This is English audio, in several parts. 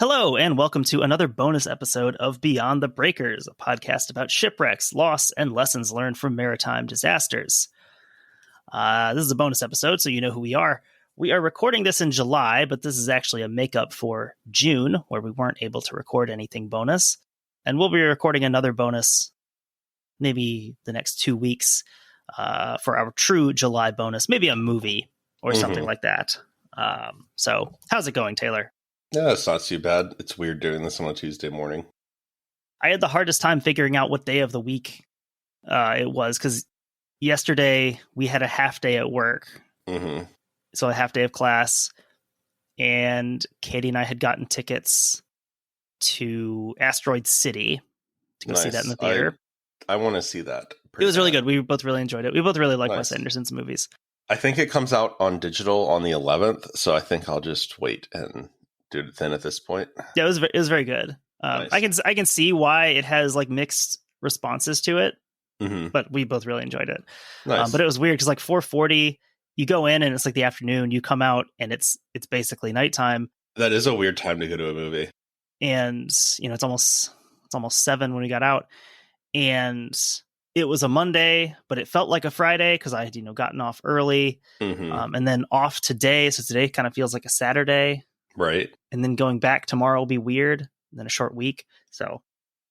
Hello, and welcome to another bonus episode of Beyond the Breakers, a podcast about shipwrecks, loss, and lessons learned from maritime disasters. This is a bonus episode, so you know who we are. We are recording this in July, but this is actually a makeup for June, where we weren't able to record anything bonus. And we'll be recording another bonus maybe the next 2 weeks for our true July bonus, maybe a movie or something like that. So how's it going, Taylor? Yeah, it's not too bad. It's weird doing this on a Tuesday morning. I had the hardest time figuring out what day of the week it was, because yesterday we had a half day at work. So a half day of class, and Katie and I had gotten tickets to Asteroid City to go see that in the theater. I want to see that. It was really good. We both really enjoyed it. We both really like Wes Anderson's movies. I think it comes out on digital on the 11th, so I think I'll just wait and do it then at this point. Yeah, it was very good. Nice. I can see why it has like mixed responses to it, but we both really enjoyed it. Nice. But it was weird because like 4:40, you go in and it's like the afternoon. You come out and it's basically nighttime. That is a weird time to go to a movie. And it's almost 7 when we got out, and it was a Monday, but it felt like a Friday because I had gotten off early, and then off today. So today kind of feels like a Saturday. Right. And then going back tomorrow will be weird. And then a short week. So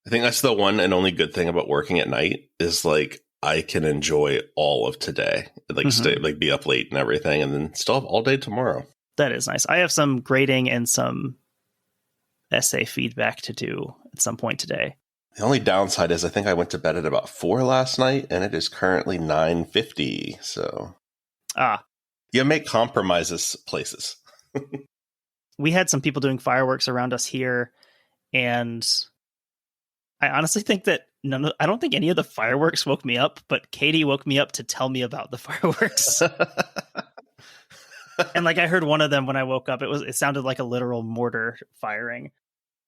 I think that's the one and only good thing about working at night is like I can enjoy all of today. Like stay, like be up late and everything, and then still have all day tomorrow. That is nice. I have some grading and some essay feedback to do at some point today. The only downside is I think I went to bed at about 4 last night, and it is currently 9:50. So you make compromises places. We had some people doing fireworks around us here, and I honestly think that I don't think any of the fireworks woke me up, but Katie woke me up to tell me about the fireworks. And like I heard one of them when I woke up. It sounded like a literal mortar firing.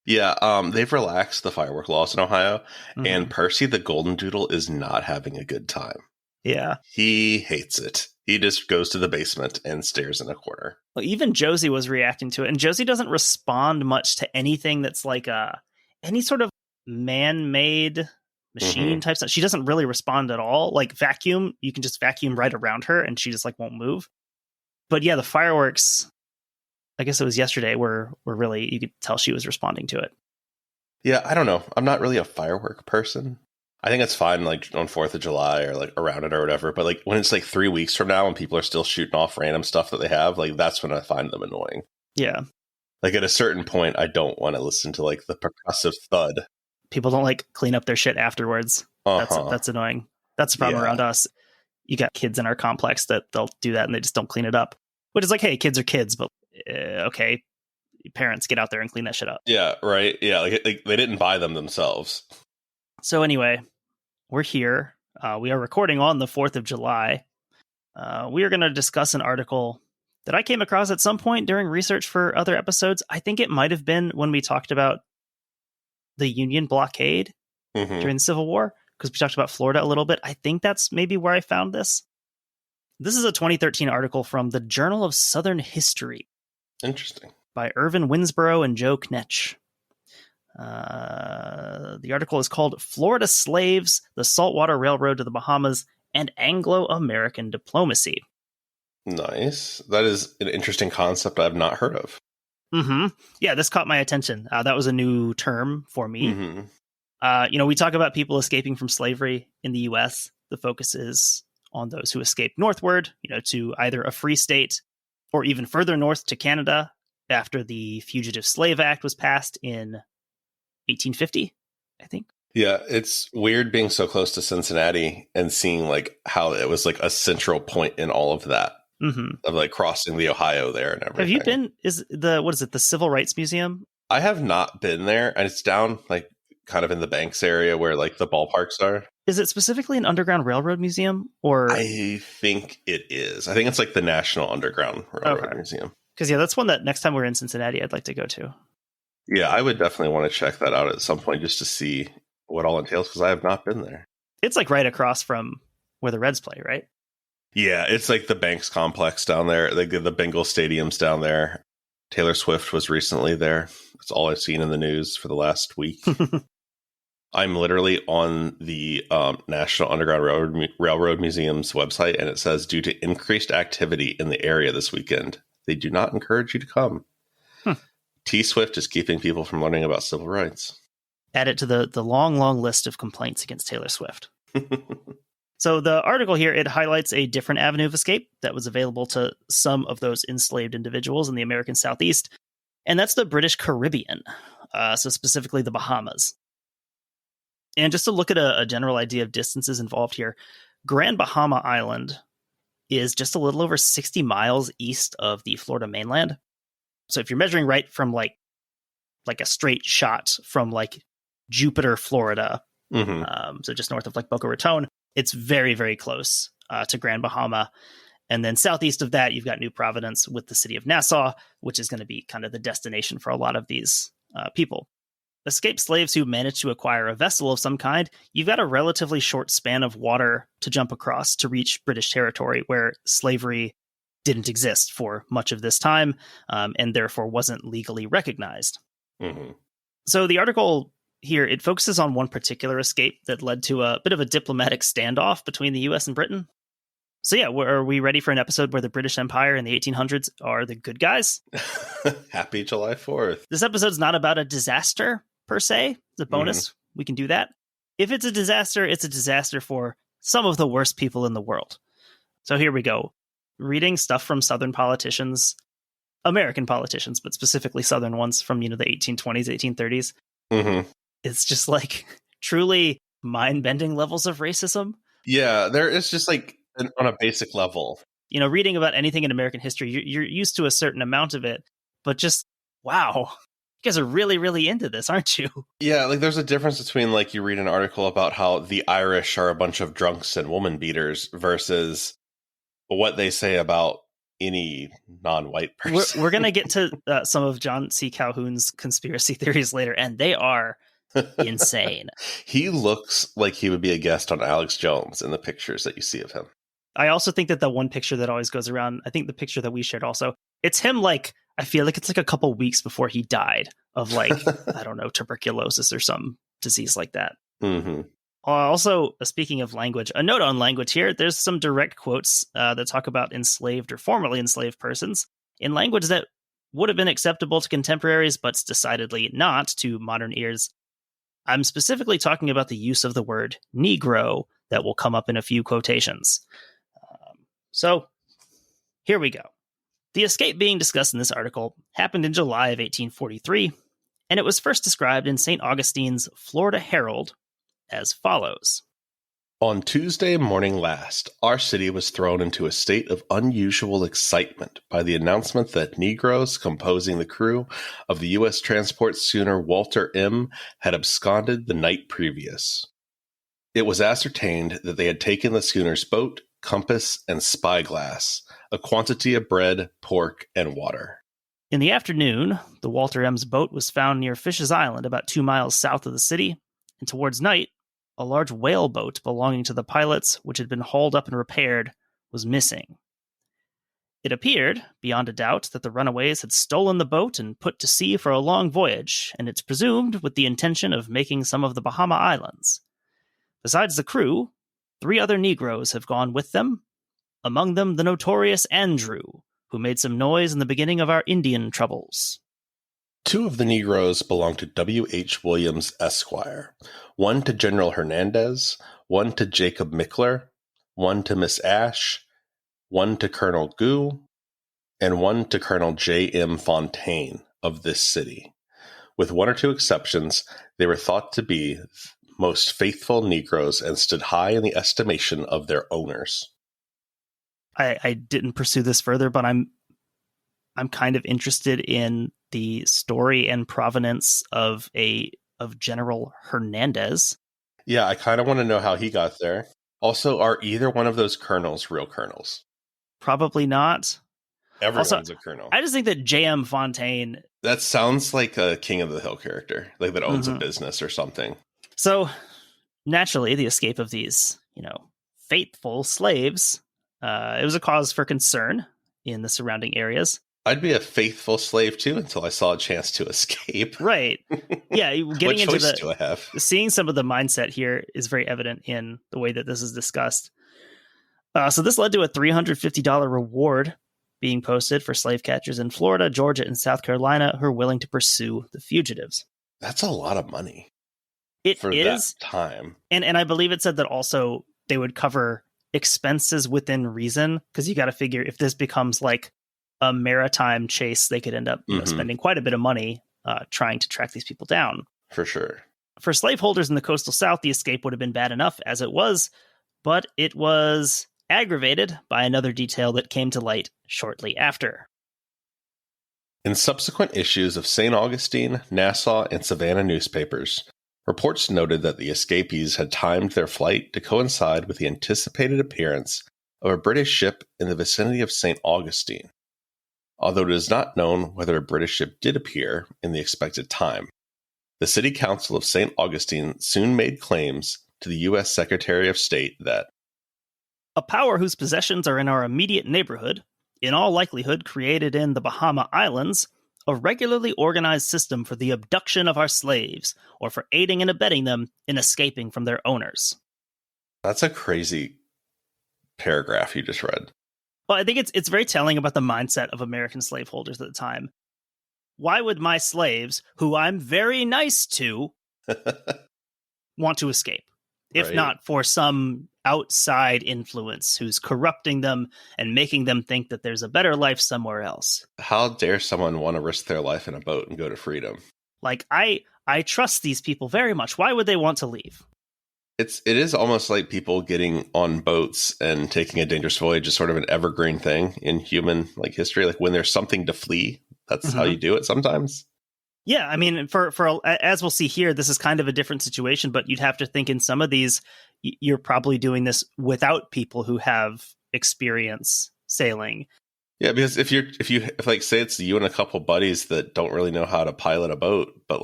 Yeah, they've relaxed the firework laws in Ohio, and Percy the Golden Doodle is not having a good time. Yeah. He hates it. He just goes to the basement and stares in a corner. Well, even Josie was reacting to it, and Josie doesn't respond much to anything that's like any sort of man-made machine type stuff. She doesn't really respond at all. Like vacuum, you can just vacuum right around her, and she just like won't move. But yeah, the fireworks, I guess it was yesterday, were really, you could tell she was responding to it. Yeah, I don't know. I'm not really a firework person. I think it's fine, like on 4th of July or like around it or whatever. But like when it's like 3 weeks from now and people are still shooting off random stuff that they have, like that's when I find them annoying. Yeah. Like at a certain point, I don't want to listen to like the percussive thud. People don't like clean up their shit afterwards. That's annoying. That's the problem around us. You got kids in our complex that they'll do that and they just don't clean it up. Which is like, hey, kids are kids, but okay, parents, get out there and clean that shit up. Yeah, right. Yeah, like they didn't buy them themselves. So anyway, we're here. We are recording on the 4th of July. We are going to discuss an article that I came across at some point during research for other episodes. I think it might have been when we talked about the Union blockade during the Civil War, because we talked about Florida a little bit. I think that's maybe where I found this. This is a 2013 article from the Journal of Southern History. Interesting. By Irvin Winsboro and Joe Knetsch. The article is called Florida Slaves, the Saltwater Railroad to the Bahamas, and Anglo-American Diplomacy. Nice. That is an interesting concept I've not heard of. Yeah, this caught my attention. That was a new term for me. We talk about people escaping from slavery in the U.S. The focus is on those who escaped northward, to either a free state or even further north to Canada after the Fugitive Slave Act was passed in 1850, I think. Yeah, it's weird being so close to Cincinnati and seeing like how it was like a central point in all of that. Of like crossing the Ohio there and everything. Have you been? The Civil Rights Museum? I have not been there, and it's down like kind of in the Banks area where like the ballparks are. Is it specifically an Underground Railroad Museum, or? I think it is. I think it's like the National Underground Railroad Museum. Because that's one that next time we're in Cincinnati, I'd like to go to. Yeah, I would definitely want to check that out at some point just to see what all entails, because I have not been there. It's like right across from where the Reds play, right? Yeah, it's like the Banks complex down there. Like the Bengal stadium's down there. Taylor Swift was recently there. That's all I've seen in the news for the last week. I'm literally on the National Underground Railroad Museum's website, and it says, due to increased activity in the area this weekend, they do not encourage you to come. T Swift is keeping people from learning about civil rights. Add it to the long, long list of complaints against Taylor Swift. So the article here, it highlights a different avenue of escape that was available to some of those enslaved individuals in the American Southeast, and that's the British Caribbean, so specifically the Bahamas. And just to look at a general idea of distances involved here, Grand Bahama Island is just a little over 60 miles east of the Florida mainland. So if you're measuring right from like a straight shot from like Jupiter, Florida, so just north of like Boca Raton, it's very, very close to Grand Bahama. And then southeast of that, you've got New Providence with the city of Nassau, which is going to be kind of the destination for a lot of these people. Escaped slaves who managed to acquire a vessel of some kind, you've got a relatively short span of water to jump across to reach British territory, where slavery didn't exist for much of this time, and therefore wasn't legally recognized. So the article here, it focuses on one particular escape that led to a bit of a diplomatic standoff between the US and Britain. So yeah, are we ready for an episode where the British Empire in the 1800s are the good guys? Happy July 4th. This episode's not about a disaster, per se. It's a bonus. We can do that. If it's a disaster for some of the worst people in the world. So here we go. Reading stuff from Southern politicians, American politicians, but specifically Southern ones from, the 1820s, 1830s. It's just like truly mind-bending levels of racism. Yeah, there is just like on a basic level. Reading about anything in American history, you're used to a certain amount of it, but just, wow, you guys are really, really into this, aren't you? Yeah, like there's a difference between like you read an article about how the Irish are a bunch of drunks and woman beaters versus what they say about any non-white person. We're going to get to some of John C. Calhoun's conspiracy theories later, and they are insane. He looks like he would be a guest on Alex Jones in the pictures that you see of him. I also think that the one picture that always goes around, I think the picture that we shared also, it's him like, I feel like it's like a couple weeks before he died of like, I don't know, tuberculosis or some disease like that. Also, speaking of language, a note on language here, there's some direct quotes that talk about enslaved or formerly enslaved persons in language that would have been acceptable to contemporaries, but decidedly not to modern ears. I'm specifically talking about the use of the word Negro that will come up in a few quotations. So here we go. The escape being discussed in this article happened in July of 1843, and it was first described in St. Augustine's Florida Herald as follows. On Tuesday morning last, our city was thrown into a state of unusual excitement by the announcement that Negroes composing the crew of the U.S. transport schooner Walter M. had absconded the night previous. It was ascertained that they had taken the schooner's boat, compass, and spyglass, a quantity of bread, pork, and water. In the afternoon, the Walter M.'s boat was found near Fish's Island, about 2 miles south of the city, and towards night, a large whale boat belonging to the pilots, which had been hauled up and repaired, was missing. It appeared, beyond a doubt, that the runaways had stolen the boat and put to sea for a long voyage, and it's presumed with the intention of making some of the Bahama Islands. Besides the crew, 3 other Negroes have gone with them, among them the notorious Andrew, who made some noise in the beginning of our Indian troubles. 2 of the Negroes belonged to W.H. Williams, Esquire, one to General Hernandez, one to Jacob Mickler, one to Miss Ash, one to Colonel Goo, and one to Colonel J.M. Fontaine of this city. With 1 or 2 exceptions, they were thought to be most faithful Negroes and stood high in the estimation of their owners. I didn't pursue this further, but I'm kind of interested in the story and provenance of General Hernandez. Yeah, I kind of want to know how he got there. Also, are either one of those colonels real colonels? Probably not. Everyone's also, a colonel. I just think that J.M. Fontaine... That sounds like a King of the Hill character, like that owns a business or something. So, naturally, the escape of these, faithful slaves, it was a cause for concern in the surrounding areas. I'd be a faithful slave too until I saw a chance to escape. Right. Yeah, getting What into choice do I have? seeing some of the mindset here is very evident in the way that this is discussed. So this led to a $350 reward being posted for slave catchers in Florida, Georgia, and South Carolina who are willing to pursue the fugitives. That's a lot of money. It for is that time. And I believe it said that also they would cover expenses within reason, because you got to figure if this becomes like a maritime chase, they could end up spending quite a bit of money trying to track these people down. For sure. For slaveholders in the coastal South, the escape would have been bad enough as it was, but it was aggravated by another detail that came to light shortly after. In subsequent issues of St. Augustine, Nassau, and Savannah newspapers, reports noted that the escapees had timed their flight to coincide with the anticipated appearance of a British ship in the vicinity of St. Augustine, although it is not known whether a British ship did appear in the expected time. The City Council of St. Augustine soon made claims to the U.S. Secretary of State that a power whose possessions are in our immediate neighborhood, in all likelihood created in the Bahama Islands, a regularly organized system for the abduction of our slaves, or for aiding and abetting them in escaping from their owners. That's a crazy paragraph you just read. Well, I think it's very telling about the mindset of American slaveholders at the time. Why would my slaves, who I'm very nice to, want to escape? If not for some outside influence who's corrupting them and making them think that there's a better life somewhere else. How dare someone want to risk their life in a boat and go to freedom? Like, I trust these people very much. Why would they want to leave? It is almost like people getting on boats and taking a dangerous voyage is sort of an evergreen thing in human history. Like when there's something to flee, that's how you do it sometimes. Yeah, I mean, for as we'll see here, this is kind of a different situation, but you'd have to think in some of these, you're probably doing this without people who have experience sailing. Yeah, because if say it's you and a couple buddies that don't really know how to pilot a boat, but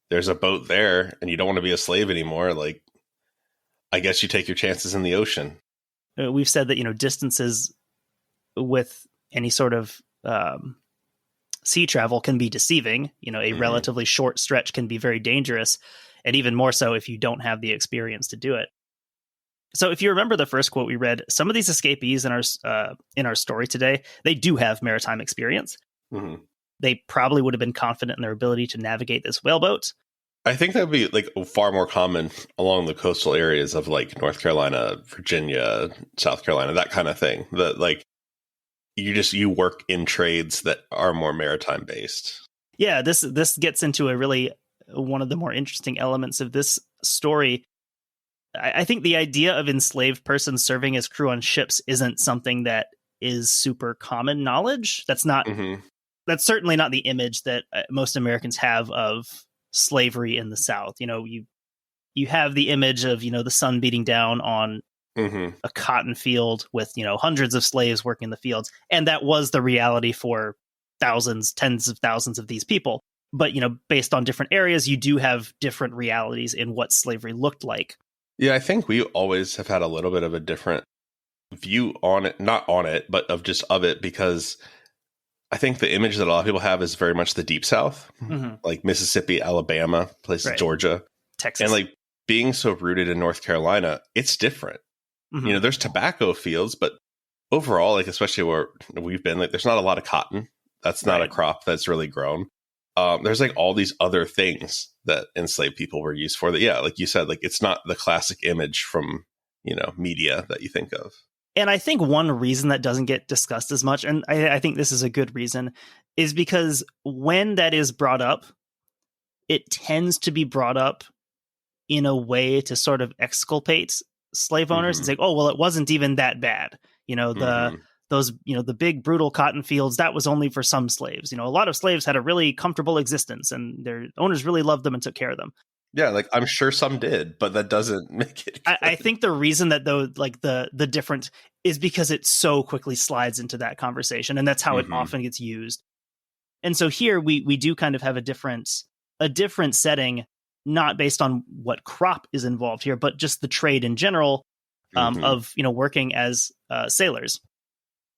there's a boat there and you don't want to be a slave anymore, I guess you take your chances in the ocean. We've said that, distances with any sort of sea travel can be deceiving. A relatively short stretch can be very dangerous, and even more so if you don't have the experience to do it. So if you remember the first quote we read, some of these escapees in our story today, they do have maritime experience. Mm-hmm. They probably would have been confident in their ability to navigate this whaleboat. I think that would be far more common along the coastal areas of North Carolina, Virginia, South Carolina, that kind of thing. That you work in trades that are more maritime based. Yeah, this gets into one of the more interesting elements of this story. I think the idea of enslaved persons serving as crew on ships isn't something that is super common knowledge. That's certainly not the image that most Americans have of slavery in the South. You have the image of, the sun beating down on a cotton field with, hundreds of slaves working in the fields. And that was the reality for thousands, tens of thousands of these people. But, based on different areas, you do have different realities in what slavery looked like. Yeah, I think we always have had a little bit of a different view on it, not on it, but of it, because I think the image that a lot of people have is very much the Deep South, like Mississippi, Alabama, places, Georgia, Texas. And being so rooted in North Carolina, it's different. There's tobacco fields, but overall, especially where we've been, there's not a lot of cotton. That's not a crop that's really grown. There's all these other things that enslaved people were used for that. Yeah, like you said, it's not the classic image from, media that you think of. And I think one reason that doesn't get discussed as much, and I think this is a good reason, is because when that is brought up, it tends to be brought up in a way to sort of exculpate slave owners and say, oh, well, it wasn't even that bad. The big brutal cotton fields, that was only for some slaves. A lot of slaves had a really comfortable existence and their owners really loved them and took care of them. Yeah, I'm sure some did, but that doesn't make it good. I think the reason that the difference is because it so quickly slides into that conversation, and that's how it often gets used. And so here we do kind of have a different setting, not based on what crop is involved here, but just the trade in general of working as sailors.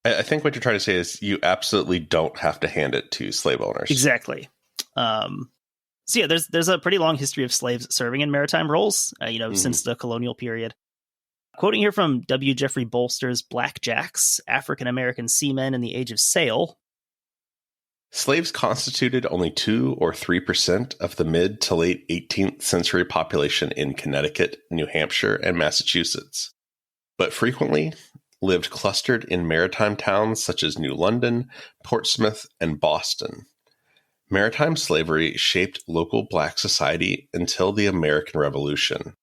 I think what you're trying to say is you absolutely don't have to hand it to slave owners. Exactly. So yeah, there's a pretty long history of slaves serving in maritime roles, since the colonial period. Quoting here from W. Jeffrey Bolster's Blackjacks, African-American Seamen in the Age of Sail. Slaves constituted only 2 or 3% of the mid to late 18th century population in Connecticut, New Hampshire, and Massachusetts, but frequently lived clustered in maritime towns such as New London, Portsmouth, and Boston. Maritime slavery shaped local black society until the American Revolution.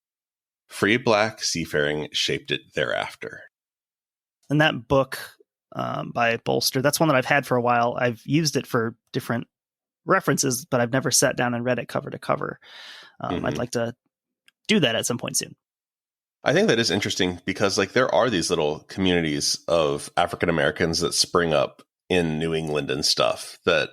Free black seafaring shaped it thereafter. And that book by Bolster, that's one that I've had for a while. I've used it for different references, but I've never sat down and read it cover to cover. I'd like to do that at some point soon. I think that is interesting because there are these little communities of African Americans that spring up in New England and stuff that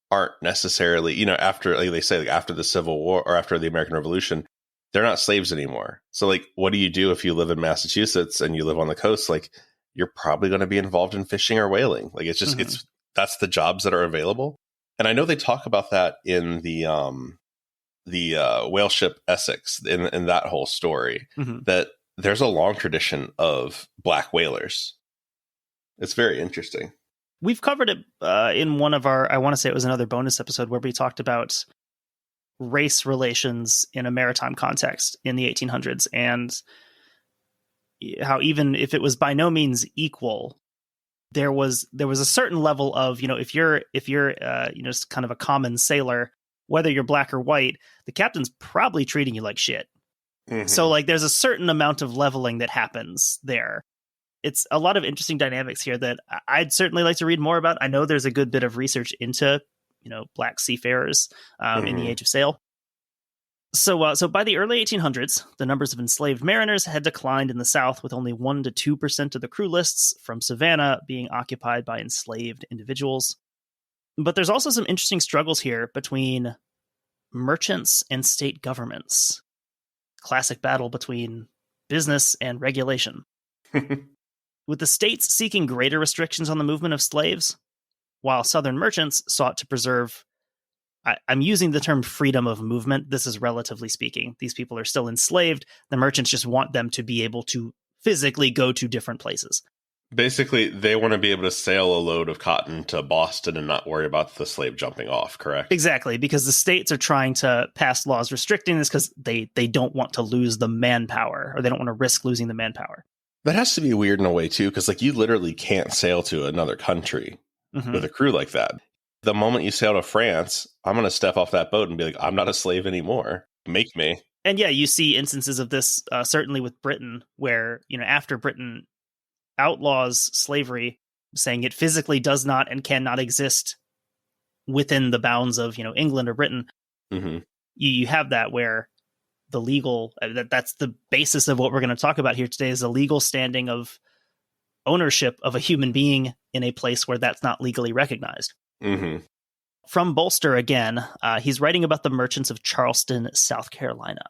aren't necessarily, after, they say, after the Civil War or after the American Revolution, they're not slaves anymore. So what do you do if you live in Massachusetts and you live on the coast? You're probably going to be involved in fishing or whaling. It's just, that's the jobs that are available. And I know they talk about that in the whale ship Essex, in that whole story, that there's a long tradition of black whalers. It's very interesting. We've covered it in one of our, I want to say it was another bonus episode where we talked about race relations in a maritime context in the 1800s, and how even if it was by no means equal, there was a certain level of, if you're just kind of a common sailor, whether you're black or white, the captain's probably treating you like shit. So there's a certain amount of leveling that happens there. It's a lot of interesting dynamics here that I'd certainly like to read more about. I know there's a good bit of research into, black seafarers in the Age of Sail. So by the early 1800s, the numbers of enslaved mariners had declined in the South, with only 1% to 2% of the crew lists from Savannah being occupied by enslaved individuals. But there's also some interesting struggles here between merchants and state governments. Classic battle between business and regulation. With the states seeking greater restrictions on the movement of slaves, while Southern merchants sought to preserve, I'm using the term freedom of movement. This is relatively speaking. These people are still enslaved. The merchants just want them to be able to physically go to different places. Basically, they want to be able to sail a load of cotton to Boston and not worry about the slave jumping off, correct? Exactly, because the states are trying to pass laws restricting this because they don't want to lose the manpower, or they don't want to risk losing the manpower. That has to be weird in a way, too, because you literally can't sail to another country with a crew like that. The moment you sail to France, I'm going to step off that boat and be like, I'm not a slave anymore. Make me. And yeah, you see instances of this, certainly with Britain, where, after Britain outlaws slavery, saying it physically does not and cannot exist within the bounds of, England or Britain, you have that where the legal, that's the basis of what we're going to talk about here today, is the legal standing of ownership of a human being in a place where that's not legally recognized. From Bolster again, he's writing about the merchants of Charleston, South Carolina.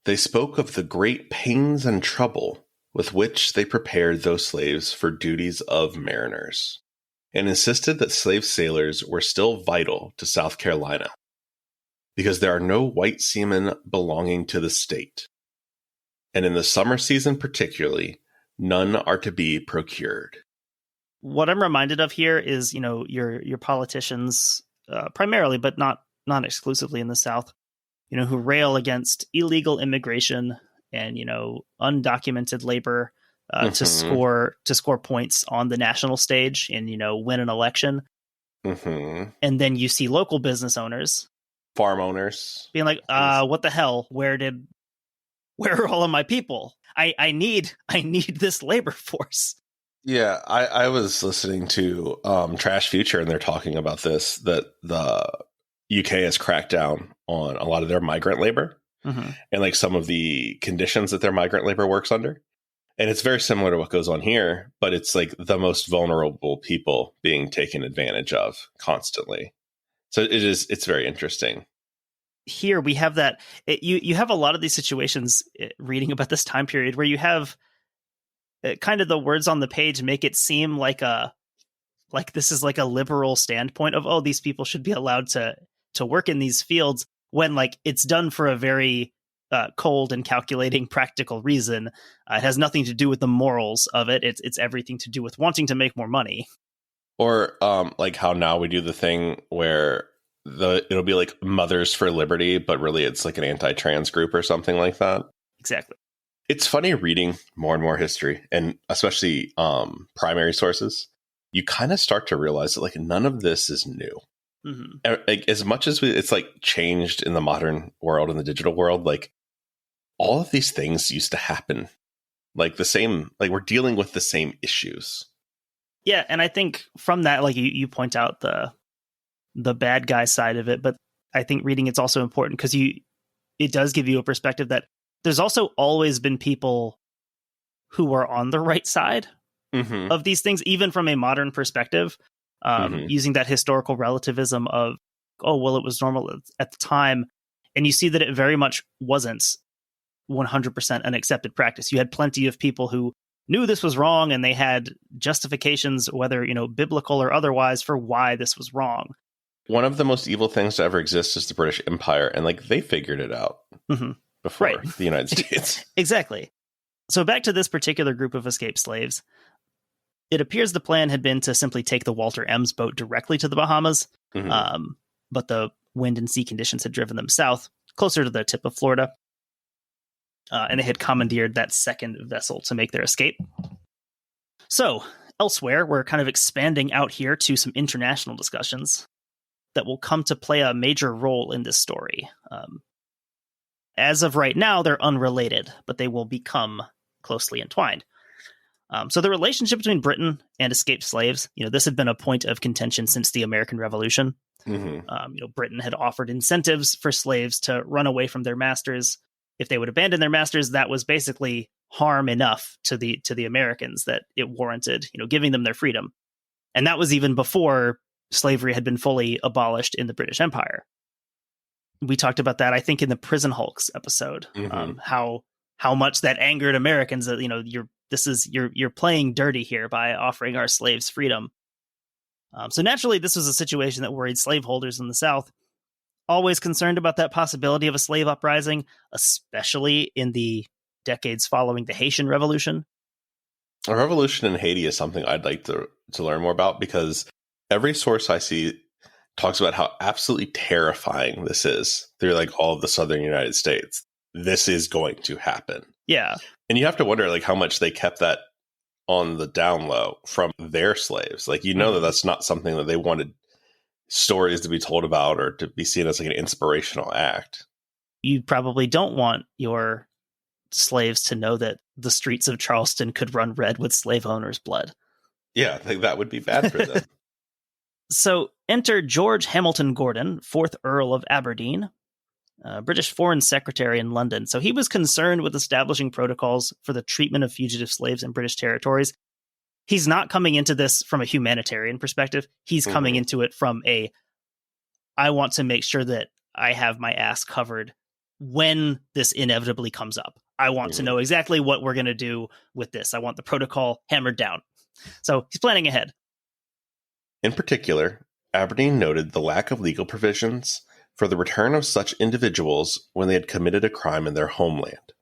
They spoke of the great pains and trouble with which they prepared those slaves for duties of mariners, and insisted that slave sailors were still vital to South Carolina, because there are no white seamen belonging to the state, and in the summer season particularly, none are to be procured. What I'm reminded of here is, your politicians, primarily, but not exclusively in the South, who rail against illegal immigration and, undocumented labor to score points on the national stage and, win an election. And then you see local business owners, farm owners, being like, what the hell? Where are all of my people? I need this labor force. Yeah, I was listening to Trash Future, and they're talking about this, that the UK has cracked down on a lot of their migrant labor and some of the conditions that their migrant labor works under. And it's very similar to what goes on here, but it's the most vulnerable people being taken advantage of constantly. So it's very interesting. Here we have that you have a lot of these situations reading about this time period where you have kind of the words on the page make it seem like this is like a liberal standpoint of, oh, these people should be allowed to work in these fields, when like it's done for a very cold and calculating practical reason. It has nothing to do with the morals of it. It's everything to do with wanting to make more money. Or like how now we do the thing where it'll be like Mothers for Liberty, but really it's like an anti-trans group or something like that. Exactly. It's funny reading more and more history, and especially primary sources. You kind of start to realize that like none of this is new. Mm-hmm. Like, as much as it's like changed in the modern world, in the digital world, like all of these things used to happen. Like the same, like we're dealing with the same issues. Yeah, and I think from that, like you point out the bad guy side of it, but I think reading it's also important because it does give you a perspective that there's also always been people who are on the right side mm-hmm. of these things, even from a modern perspective, mm-hmm. using that historical relativism of, oh, well, it was normal at the time. And you see that it very much wasn't 100% an accepted practice. You had plenty of people who knew this was wrong, and they had justifications, whether, biblical or otherwise, for why this was wrong. One of the most evil things to ever exist is the British Empire, and like they figured it out mm-hmm. before the United States. Exactly. So back to this particular group of escaped slaves. It appears the plan had been to simply take the Walter M's boat directly to the Bahamas, mm-hmm. But the wind and sea conditions had driven them south, closer to the tip of Florida. And they had commandeered that second vessel to make their escape. So, elsewhere, we're kind of expanding out here to some international discussions that will come to play a major role in this story. As of right now, they're unrelated, but they will become closely entwined. So the relationship between Britain and escaped slaves, this had been a point of contention since the American Revolution. Mm-hmm. Britain had offered incentives for slaves to run away from their masters. If they would abandon their masters, that was basically harm enough to the Americans that it warranted, giving them their freedom. And that was even before slavery had been fully abolished in the British Empire. We talked about that, I think, in the Prison Hulks episode, mm-hmm. How much that angered Americans that, you're playing dirty here by offering our slaves freedom. So naturally, this was a situation that worried slaveholders in the South, always concerned about that possibility of a slave uprising, especially in the decades following the Haitian Revolution. A revolution in Haiti is something I'd like to learn more about, because every source I see talks about how absolutely terrifying this is through like all of the southern United States. This is going to happen. Yeah. And you have to wonder like how much they kept that on the down low from their slaves. Like, mm-hmm. that that's not something that they wanted stories to be told about or to be seen as like an inspirational act. You probably don't want your slaves to know that the streets of Charleston could run red with slave owners' blood. Yeah, I think that would be bad for them. So enter George Hamilton Gordon, 4th Earl of Aberdeen, British Foreign Secretary in London. So he was concerned with establishing protocols for the treatment of fugitive slaves in British territories. He's not coming into this from a humanitarian perspective. He's coming mm-hmm. into it from I want to make sure that I have my ass covered when this inevitably comes up. I want mm-hmm. to know exactly what we're going to do with this. I want the protocol hammered down. So he's planning ahead. In particular, Aberdeen noted the lack of legal provisions for the return of such individuals when they had committed a crime in their homeland.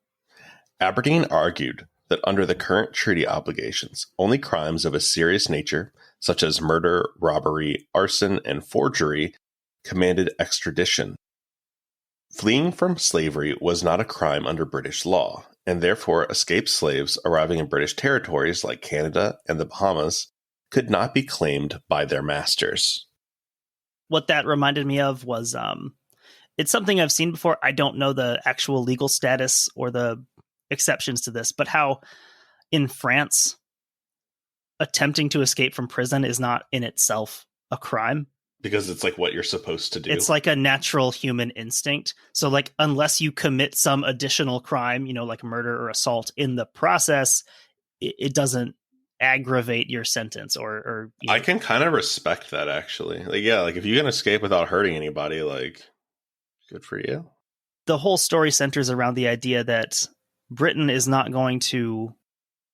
Aberdeen argued that under the current treaty obligations, only crimes of a serious nature, such as murder, robbery, arson, and forgery, commanded extradition. Fleeing from slavery was not a crime under British law, and therefore escaped slaves arriving in British territories like Canada and the Bahamas could not be claimed by their masters. What that reminded me of was, it's something I've seen before. I don't know the actual legal status or the exceptions to this, but how in France, attempting to escape from prison is not in itself a crime. Because it's like what you're supposed to do. It's like a natural human instinct. So like, unless you commit some additional crime, like murder or assault in the process, it doesn't aggravate your sentence or I can kind of respect that, actually. Like, yeah, like if you can escape without hurting anybody, like, good for you. The whole story centers around the idea that Britain is not going to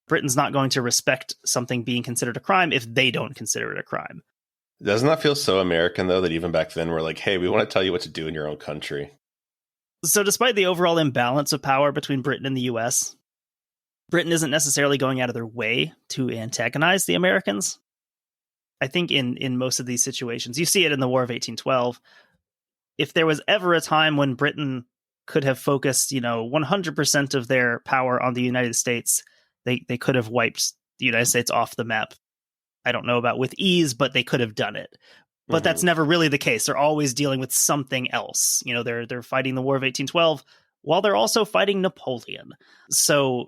Britain's not going to respect something being considered a crime if they don't consider it a crime. Doesn't that feel so American, though, that even back then we're like, hey, we want to tell you what to do in your own country? So despite the overall imbalance of power between Britain and the US, Britain isn't necessarily going out of their way to antagonize the Americans. I think in most of these situations, you see it in the War of 1812. If there was ever a time when Britain could have focused, 100% of their power on the United States, they could have wiped the United States off the map. I don't know about with ease, but they could have done it. But that's never really the case. They're always dealing with something else. They're fighting the War of 1812 while they're also fighting Napoleon. So,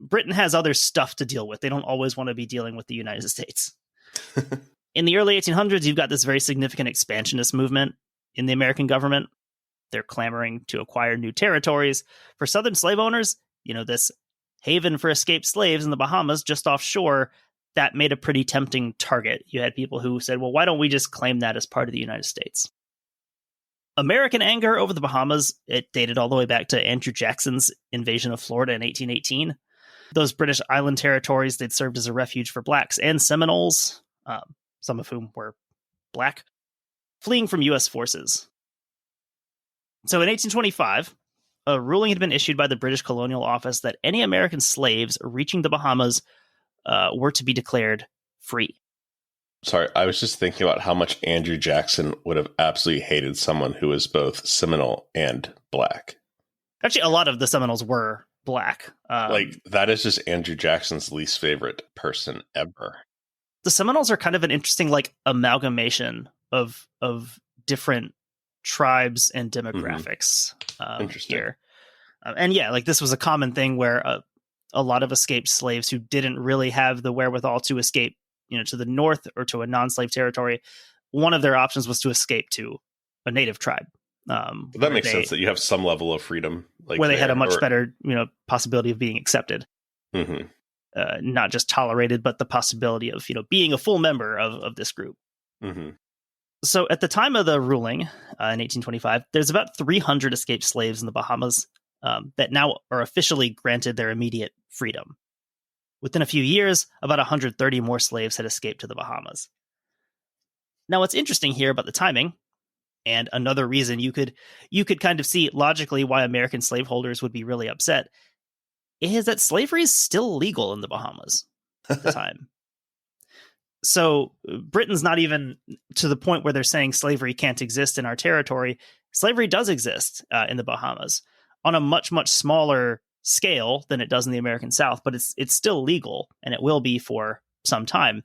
Britain has other stuff to deal with. They don't always want to be dealing with the United States. In the early 1800s, you've got this very significant expansionist movement in the American government. They're clamoring to acquire new territories. For Southern slave owners, this haven for escaped slaves in the Bahamas just offshore, that made a pretty tempting target. You had people who said, well, why don't we just claim that as part of the United States? American anger over the Bahamas, it dated all the way back to Andrew Jackson's invasion of Florida in 1818. Those British island territories, they'd served as a refuge for blacks and Seminoles, some of whom were black, fleeing from U.S. forces. So in 1825, a ruling had been issued by the British Colonial Office that any American slaves reaching the Bahamas were to be declared free. Sorry, I was just thinking about how much Andrew Jackson would have absolutely hated someone who was both Seminole and black. Actually, a lot of the Seminoles were black. That is just Andrew Jackson's least favorite person ever. The Seminoles are kind of an interesting amalgamation of different tribes and demographics here. This was a common thing where a lot of escaped slaves who didn't really have the wherewithal to escape, to the north or to a non-slave territory, one of their options was to escape to a native tribe. That makes sense that you have some level of freedom, where they had a much better, possibility of being accepted, not just tolerated, but the possibility of, being a full member of this group. So at the time of the ruling in 1825, there's about 300 escaped slaves in the Bahamas that now are officially granted their immediate freedom. Within a few years, about 130 more slaves had escaped to the Bahamas. Now, what's interesting here about the timing, and another reason you could kind of see logically why American slaveholders would be really upset, is that slavery is still legal in the Bahamas at the time. So Britain's not even to the point where they're saying slavery can't exist in our territory. Slavery does exist in the Bahamas on a much, much smaller scale than it does in the American South, but it's still legal, and it will be for some time.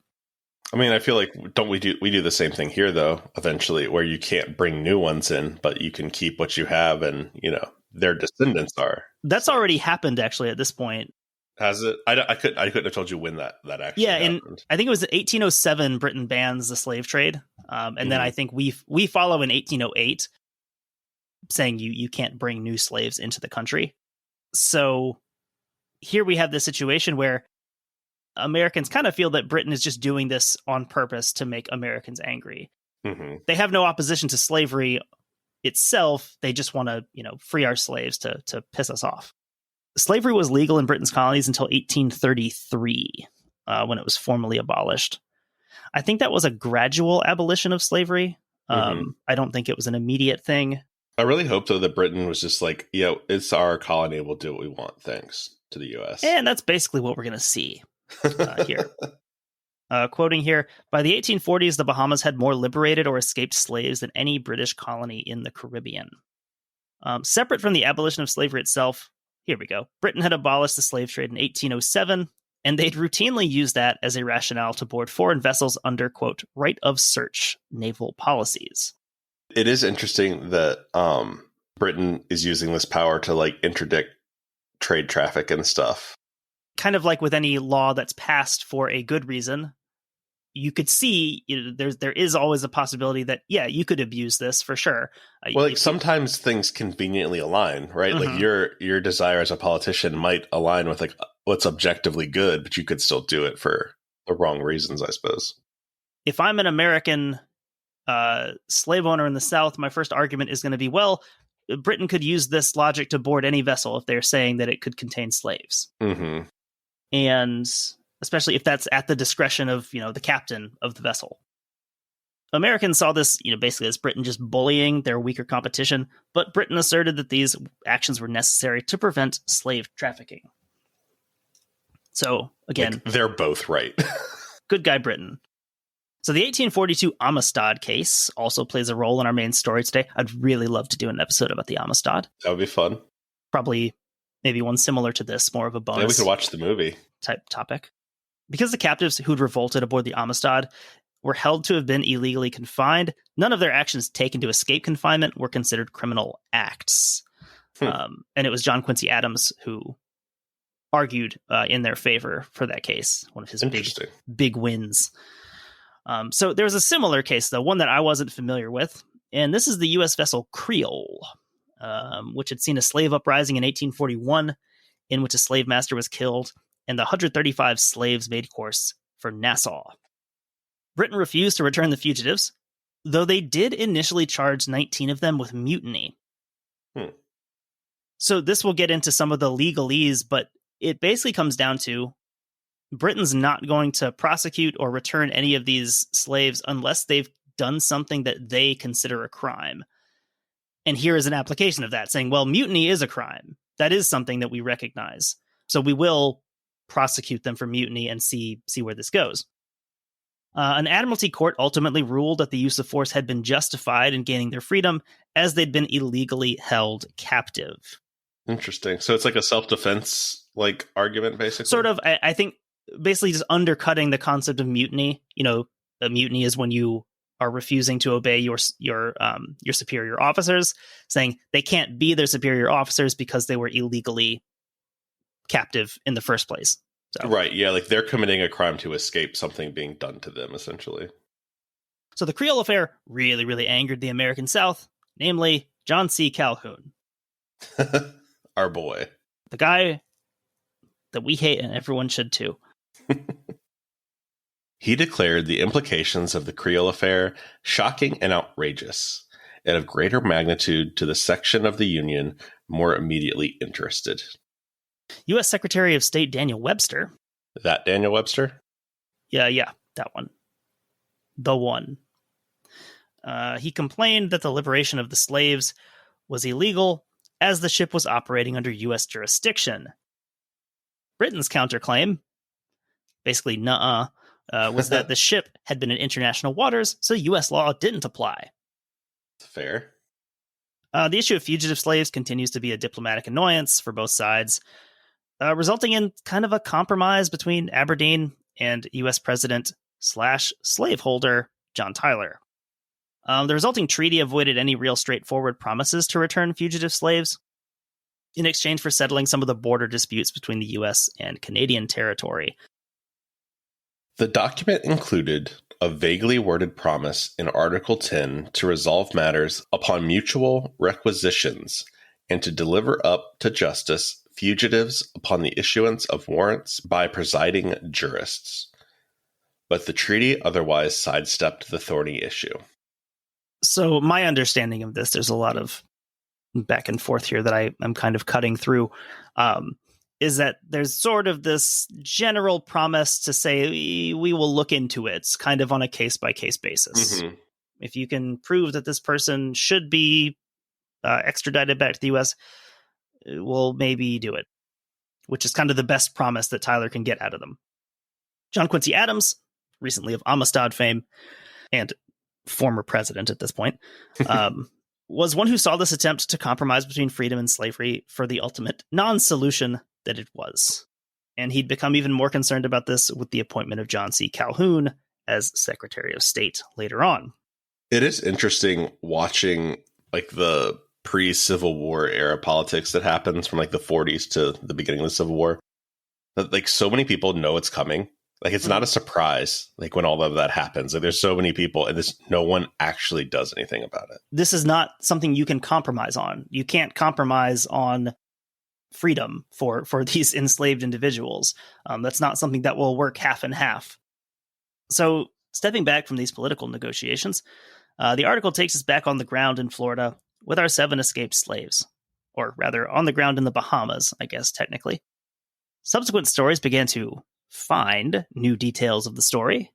I mean, I feel like we do the same thing here, though, eventually, where you can't bring new ones in, but you can keep what you have, and their descendants are. That's already happened, actually, at this point. Has it? I couldn't have told you when that actually happened. I think it was 1807. Britain bans the slave trade, and then I think we follow in 1808, saying you can't bring new slaves into the country. So here we have this situation where Americans kind of feel that Britain is just doing this on purpose to make Americans angry. They have no opposition to slavery itself. They just want to, free our slaves to piss us off. Slavery was legal in Britain's colonies until 1833, when it was formally abolished. I think that was a gradual abolition of slavery. I don't think it was an immediate thing. I really hope, though, that Britain was just like, it's our colony. We'll do what we want. Thanks to the U.S. And that's basically what we're going to see here. Quoting here, by the 1840s, the Bahamas had more liberated or escaped slaves than any British colony in the Caribbean. Separate from the abolition of slavery itself, here we go. Britain had abolished the slave trade in 1807, and they'd routinely used that as a rationale to board foreign vessels under, quote, right of search naval policies. It is interesting that Britain is using this power to interdict trade traffic and stuff. Kind of like with any law that's passed for a good reason, you could see there is always a possibility that, you could abuse this for sure. Well, sometimes things conveniently align, right? Like your desire as a politician might align with what's objectively good, but you could still do it for the wrong reasons, I suppose. If I'm an American slave owner in the South, my first argument is going to be, well, Britain could use this logic to board any vessel if they're saying that it could contain slaves. and especially if that's at the discretion of, the captain of the vessel. Americans saw this, basically as Britain just bullying their weaker competition, but Britain asserted that these actions were necessary to prevent slave trafficking. So, again, they're both right. Good guy Britain. So the 1842 Amistad case also plays a role in our main story today. I'd really love to do an episode about the Amistad. That would be fun. Probably maybe one similar to this, more of a bonus. Yeah, we could watch the movie. Type topic. Because the captives who'd revolted aboard the Amistad were held to have been illegally confined, none of their actions taken to escape confinement were considered criminal acts. And it was John Quincy Adams who argued in their favor for that case, one of his big wins. So there's a similar case, though, one that I wasn't familiar with, and this is the U.S. vessel Creole, which had seen a slave uprising in 1841 in which a slave master was killed, and the 135 slaves made course for Nassau. Britain refused to return the fugitives, though they did initially charge 19 of them with mutiny. So this will get into some of the legalese, but it basically comes down to Britain's not going to prosecute or return any of these slaves unless they've done something that they consider a crime. And here is an application of that, saying, well, mutiny is a crime. That is something that we recognize. So we will prosecute them for mutiny and see where this goes. An admiralty court ultimately ruled that the use of force had been justified in gaining their freedom as they'd been illegally held captive. Interesting. So it's like a self-defense argument, basically? Sort of. I think basically just undercutting the concept of mutiny. A mutiny is when you are refusing to obey your superior officers, saying they can't be their superior officers because they were illegally captive in the first place. So. Right, yeah, they're committing a crime to escape something being done to them, essentially. So the Creole affair really, really angered the American South, namely John C. Calhoun. Our boy. The guy that we hate and everyone should too. He declared the implications of the Creole affair shocking and outrageous, and of greater magnitude to the section of the Union more immediately interested. U.S. Secretary of State Daniel Webster. That Daniel Webster? Yeah, that one. The one. He complained that the liberation of the slaves was illegal as the ship was operating under U.S. jurisdiction. Britain's counterclaim, basically was that the ship had been in international waters, so U.S. law didn't apply. Fair. The issue of fugitive slaves continues to be a diplomatic annoyance for both sides, resulting in kind of a compromise between Aberdeen and U.S. President / slaveholder John Tyler. The resulting treaty avoided any real straightforward promises to return fugitive slaves in exchange for settling some of the border disputes between the U.S. and Canadian territory. The document included a vaguely worded promise in Article 10 to resolve matters upon mutual requisitions and to deliver up to justice fugitives upon the issuance of warrants by presiding jurists. But the treaty otherwise sidestepped the thorny issue. So my understanding of this, there's a lot of back and forth here that I'm kind of cutting through, is that there's sort of this general promise to say we will look into it, kind of on a case-by-case basis. Mm-hmm. If you can prove that this person should be extradited back to the U.S., we'll maybe do it, which is kind of the best promise that Tyler can get out of them. John Quincy Adams, recently of Amistad fame, and former president at this point, was one who saw this attempt to compromise between freedom and slavery for the ultimate non-solution that it was. And he'd become even more concerned about this with the appointment of John C. Calhoun as Secretary of State later on. It is interesting watching the pre-Civil War era politics that happens from the 40s to the beginning of the Civil War. That so many people know it's coming. It's not a surprise, when all of that happens. There's so many people, and no one actually does anything about it. This is not something you can compromise on. You can't compromise on freedom for these enslaved individuals. That's not something that will work half and half. So, stepping back from these political negotiations, the article takes us back on the ground in Florida with our 7 escaped slaves. Or rather, on the ground in the Bahamas, I guess, technically. Subsequent stories began to find new details of the story,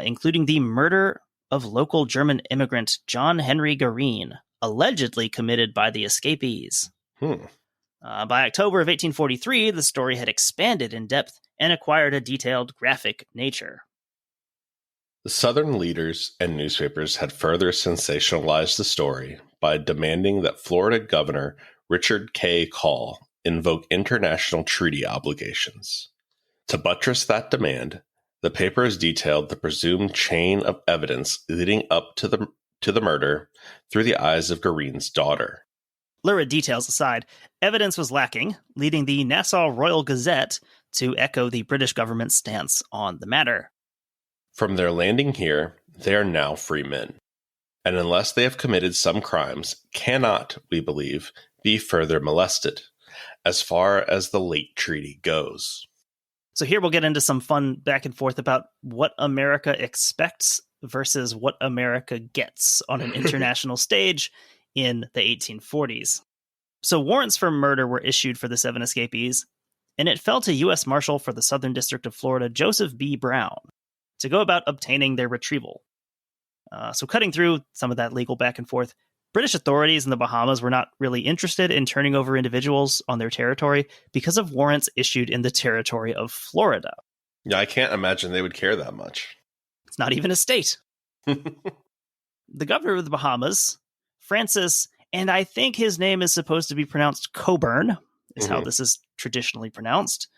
including the murder of local German immigrant John Henry Gareen, allegedly committed by the escapees. By October of 1843, the story had expanded in depth and acquired a detailed graphic nature. The Southern leaders and newspapers had further sensationalized the story by demanding that Florida Governor Richard K. Call invoke international treaty obligations. To buttress that demand, the papers detailed the presumed chain of evidence leading up to the murder through the eyes of Gareen's daughter. Lurid details aside, evidence was lacking, leading the Nassau Royal Gazette to echo the British government's stance on the matter. From their landing here, they are now free men, and unless they have committed some crimes, cannot, we believe, be further molested, as far as the late treaty goes. So here we'll get into some fun back and forth about what America expects versus what America gets on an international stage in the 1840s. So warrants for murder were issued for the 7 escapees, and it fell to U.S. Marshal for the Southern District of Florida, Joseph B. Brown, to go about obtaining their retrieval. So cutting through some of that legal back and forth, British authorities in the Bahamas were not really interested in turning over individuals on their territory because of warrants issued in the territory of Florida. Yeah, I can't imagine they would care that much. It's not even a state. The governor of the Bahamas, Francis, and I think his name is supposed to be pronounced Coburn, is how this is traditionally pronounced,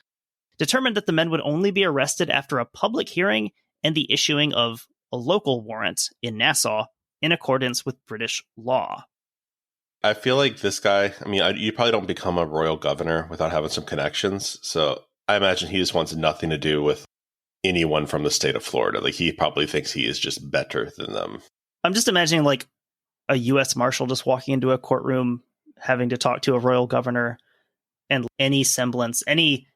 determined that the men would only be arrested after a public hearing and the issuing of a local warrant in Nassau in accordance with British law. I feel like this guy, you probably don't become a royal governor without having some connections. So I imagine he just wants nothing to do with anyone from the state of Florida. Like, he probably thinks he is just better than them. I'm just imagining like a U.S. Marshal just walking into a courtroom, having to talk to a royal governor, and any semblance, any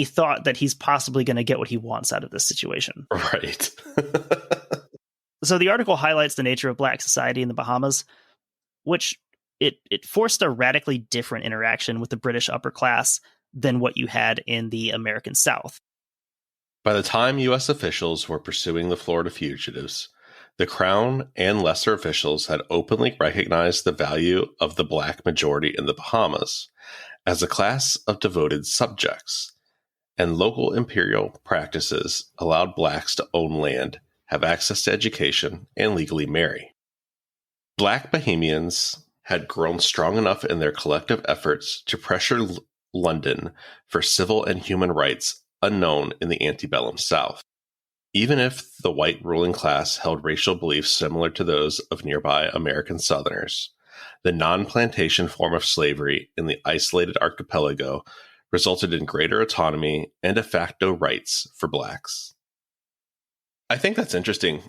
thought that he's possibly going to get what he wants out of this situation. Right. So the article highlights the nature of Black society in the Bahamas, which it forced a radically different interaction with the British upper class than what you had in the American South. By the time U.S. officials were pursuing the Florida fugitives, the Crown and lesser officials had openly recognized the value of the Black majority in the Bahamas as a class of devoted subjects, and local imperial practices allowed Blacks to own land, have access to education, and legally marry. Black Bahamians had grown strong enough in their collective efforts to pressure London for civil and human rights unknown in the antebellum South. Even if the white ruling class held racial beliefs similar to those of nearby American Southerners, the non-plantation form of slavery in the isolated archipelago resulted in greater autonomy and de facto rights for Blacks. I think that's interesting.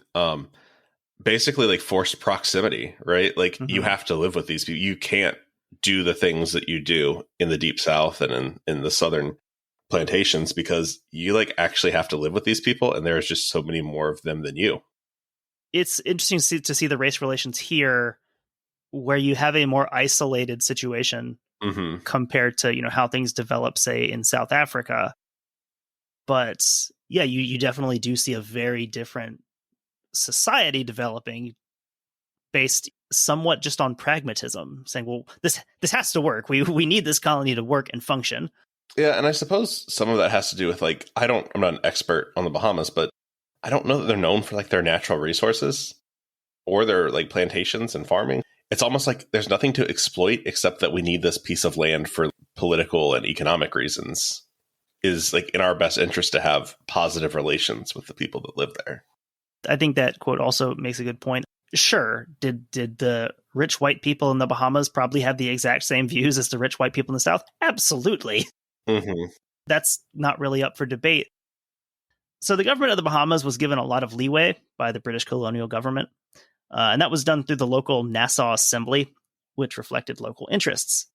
Basically, like forced proximity, right? Like you have to live with these people. You can't do the things that you do in the Deep South and in the Southern plantations because you like actually have to live with these people, and there's just so many more of them than you. It's interesting to see the race relations here, where you have a more isolated situation compared to how things develop, say, in South Africa. But yeah, you definitely do see a very different society developing based somewhat just on pragmatism, saying, well, this has to work. We need this colony to work and function. Yeah, and I suppose some of that has to do with I'm not an expert on the Bahamas, but I don't know that they're known for like their natural resources or their like plantations and farming. It's almost like there's nothing to exploit except that we need this piece of land for political and economic reasons. Is like in our best interest to have positive relations with the people that live there. I think that quote also makes a good point. Sure, did the rich white people in the Bahamas probably have the exact same views as the rich white people in the South? Absolutely. That's not really up for debate. So the government of the Bahamas was given a lot of leeway by the British colonial government, and that was done through the local Nassau Assembly, which reflected local interests.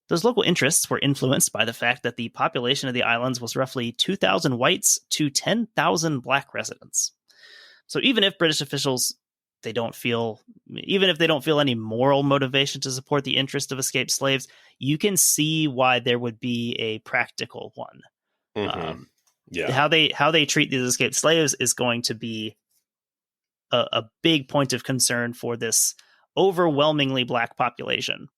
Those local interests were influenced by the fact that the population of the islands was roughly 2,000 whites to 10,000 Black residents. So even if British officials they don't feel, even if they don't feel any moral motivation to support the interest of escaped slaves, you can see why there would be a practical one. Mm-hmm. How they treat these escaped slaves is going to be a big point of concern for this overwhelmingly black population.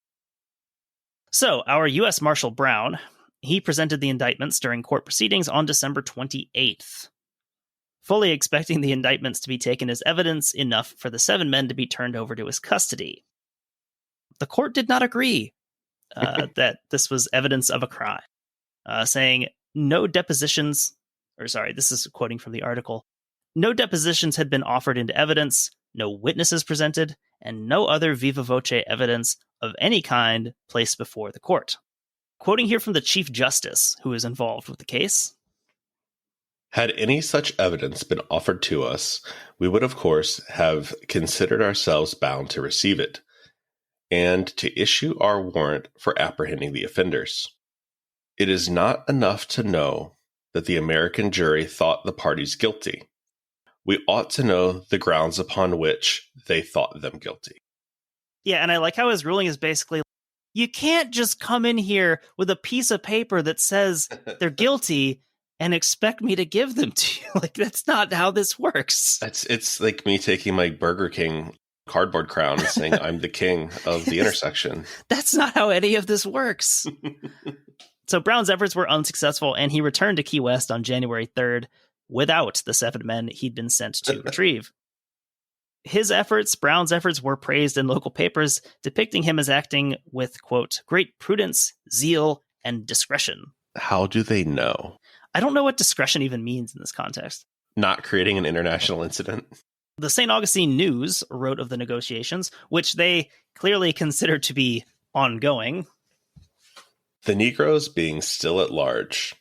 So our U.S. Marshal Brown, he presented the indictments during court proceedings on December 28th, fully expecting the indictments to be taken as evidence enough for the 7 men to be turned over to his custody. The court did not agree that this was evidence of a crime, saying no depositions, this is quoting from the article, no depositions had been offered into evidence, no witnesses presented, and no other viva voce evidence of any kind placed before the court. Quoting here from the Chief Justice, who is involved with the case. Had any such evidence been offered to us, we would, of course, have considered ourselves bound to receive it, and to issue our warrant for apprehending the offenders. It is not enough to know that the American jury thought the parties guilty. We ought to know the grounds upon which they thought them guilty. Yeah, and I like how his ruling is basically, you can't just come in here with a piece of paper that says they're guilty and expect me to give them to you. Like, that's not how this works. It's like me taking my Burger King cardboard crown and saying I'm the king of the intersection. That's not how any of this works. So Brown's efforts were unsuccessful, and he returned to Key West on January 3rd without the 7 men he'd been sent to retrieve. Brown's efforts were praised in local papers, depicting him as acting with, quote, great prudence, zeal, and discretion. How do they know? I don't know what discretion even means in this context. Not creating an international incident. The St. Augustine News wrote of the negotiations, which they clearly considered to be ongoing. The Negroes being still at large,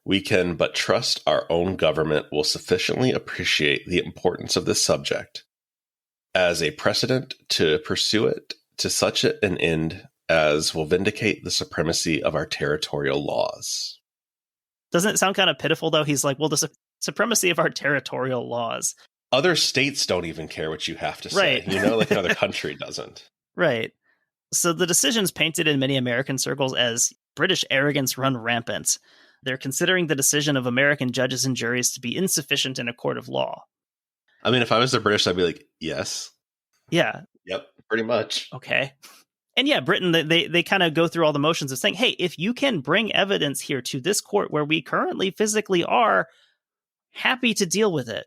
we can but trust our own government will sufficiently appreciate the importance of this subject as a precedent to pursue it to such an end as will vindicate the supremacy of our territorial laws. Doesn't it sound kind of pitiful, though? He's like, well, the supremacy of our territorial laws. Other states don't even care what you have to say. Right. You know, like another country doesn't. Right. So the decision's painted in many American circles as British arrogance run rampant. They're considering the decision of American judges and juries to be insufficient in a court of law. I mean, if I was the British, I'd be like, yes. Yeah. Yep, pretty much. Okay. And yeah, Britain, they kind of go through all the motions of saying, hey, if you can bring evidence here to this court where we currently physically are, happy to deal with it.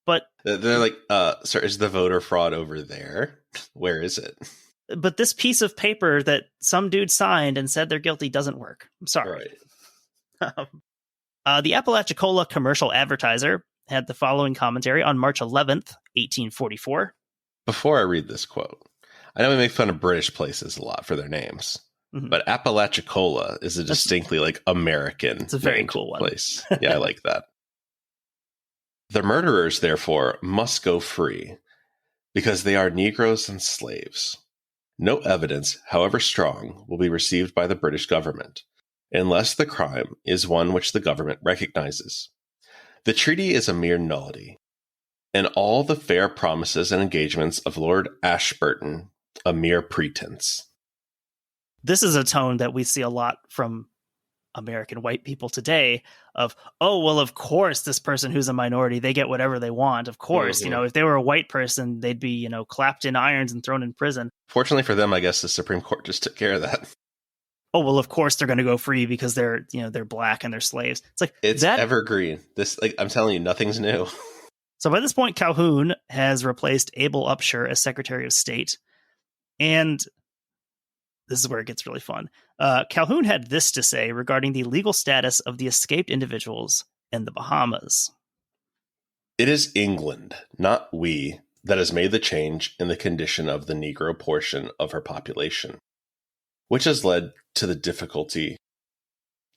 But they're like, sir, is the voter fraud over there? Where is it? But this piece of paper that some dude signed and said they're guilty doesn't work. I'm sorry. Right. The Apalachicola Commercial Advertiser had the following commentary on March 11th, 1844. Before I read this quote, I know we make fun of British places a lot for their names, but Apalachicola is a distinctly like American. It's a very cool one. Place. Yeah, I like that. The murderers, therefore, must go free because they are Negroes and slaves. No evidence, however strong, will be received by the British government, unless the crime is one which the government recognizes. The treaty is a mere nullity, and all the fair promises and engagements of Lord Ashburton a mere pretense. This is a tone that we see a lot from American white people today of, oh, well, of course, this person who's a minority, they get whatever they want. Of course, if they were a white person, they'd be, clapped in irons and thrown in prison. Fortunately for them, I guess the Supreme Court just took care of that. Oh, well, of course they're going to go free because they're black and they're slaves. It's like, it's evergreen. This, I'm telling you, nothing's new. So by this point, Calhoun has replaced Abel Upshur as Secretary of State. And this is where it gets really fun. Calhoun had this to say regarding the legal status of the escaped individuals in the Bahamas. It is England, not we, that has made the change in the condition of the Negro portion of her population, which has led to the difficulty,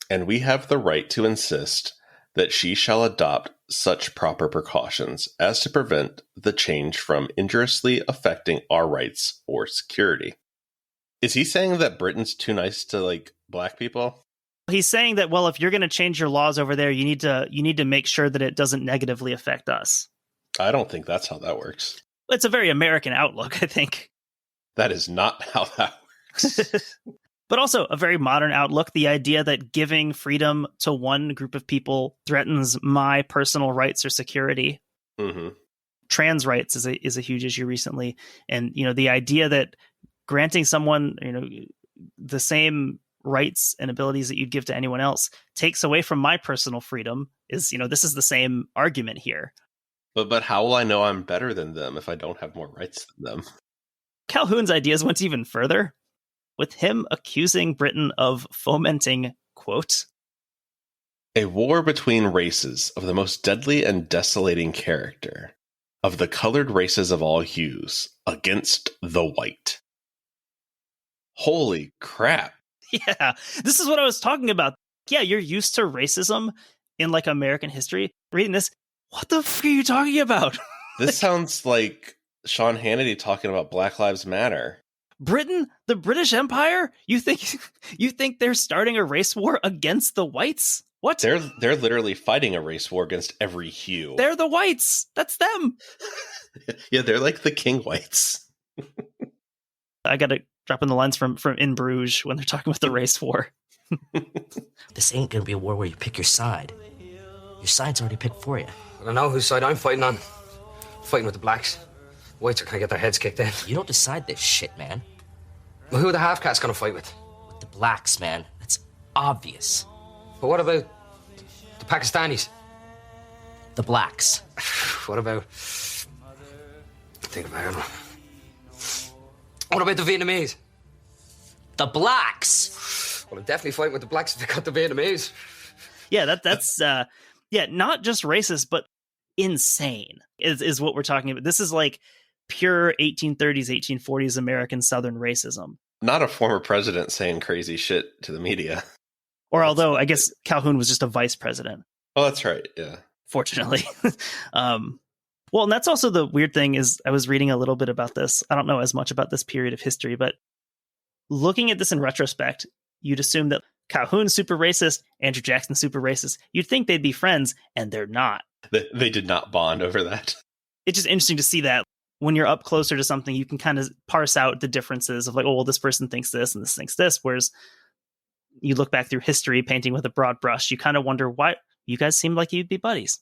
and we have the right to insist that she shall adopt such proper precautions as to prevent the change from injuriously affecting our rights or security. Is he saying that Britain's too nice to black people? He's saying that, well, if you're going to change your laws over there, you need to make sure that it doesn't negatively affect us. I don't think that's how that works. It's a very American outlook, I think. That is not how that works. But also a very modern outlook, the idea that giving freedom to one group of people threatens my personal rights or security. Mm-hmm. Trans rights is a huge issue recently. And, the idea that granting someone, the same rights and abilities that you'd give to anyone else takes away from my personal freedom is, this is the same argument here. But how will I know I'm better than them if I don't have more rights than them? Calhoun's ideas went even further, with him accusing Britain of fomenting, quote, a war between races of the most deadly and desolating character, of the colored races of all hues, against the white. Holy crap. Yeah, this is what I was talking about. Yeah, you're used to racism in like American history. Reading this, what the fuck are you talking about? This sounds like Sean Hannity talking about Black Lives Matter. Britain, the British Empire? You think they're starting a race war against the whites? What? They're literally fighting a race war against every hue. They're the whites. That's them. Yeah, they're like the king whites. I got to drop in the lines from In Bruges when they're talking about the race war. This ain't gonna be a war where you pick your side. Your side's already picked for you. I don't know whose side I'm fighting on. I'm fighting with the blacks. Whites are gonna get their heads kicked in. You don't decide this shit, man. Well, who are the half-cats gonna fight with? With the blacks, man. That's obvious. But what about the Pakistanis? The blacks. What about... Think about it. What about the Vietnamese? The blacks. Well, I'm definitely fighting with the blacks if they got the Vietnamese. Yeah, that's not just racist, but insane is what we're talking about. This is like pure 1830s, 1840s American Southern racism. Not a former president saying crazy shit to the media. Or although I guess Calhoun was just a vice president. Oh, that's right. Yeah. Fortunately. Well, and that's also the weird thing is I was reading a little bit about this. I don't know as much about this period of history, but looking at this in retrospect, you'd assume that Calhoun's super racist, Andrew Jackson's super racist. You'd think they'd be friends, and they're not. They did not bond over that. It's just interesting to see that when you're up closer to something, you can kind of parse out the differences of like, oh, well, this person thinks this and this thinks this. Whereas you look back through history, painting with a broad brush, you kind of wonder why you guys seem like you'd be buddies.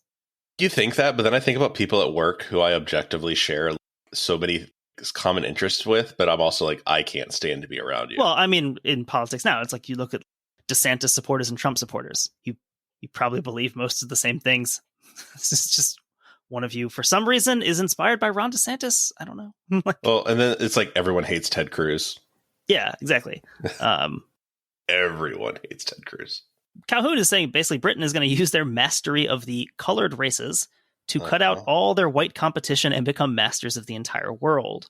You think that, but then I think about people at work who I objectively share so many common interests with, but I'm also like, I can't stand to be around you. Well, I mean, in politics now, it's like you look at DeSantis supporters and Trump supporters. You probably believe most of the same things. This is just one of you, for some reason, is inspired by Ron DeSantis. I don't know. Well, and then it's like everyone hates Ted Cruz. Yeah, exactly. Everyone hates Ted Cruz. Calhoun is saying basically Britain is going to use their mastery of the colored races to cut out all their white competition and become masters of the entire world.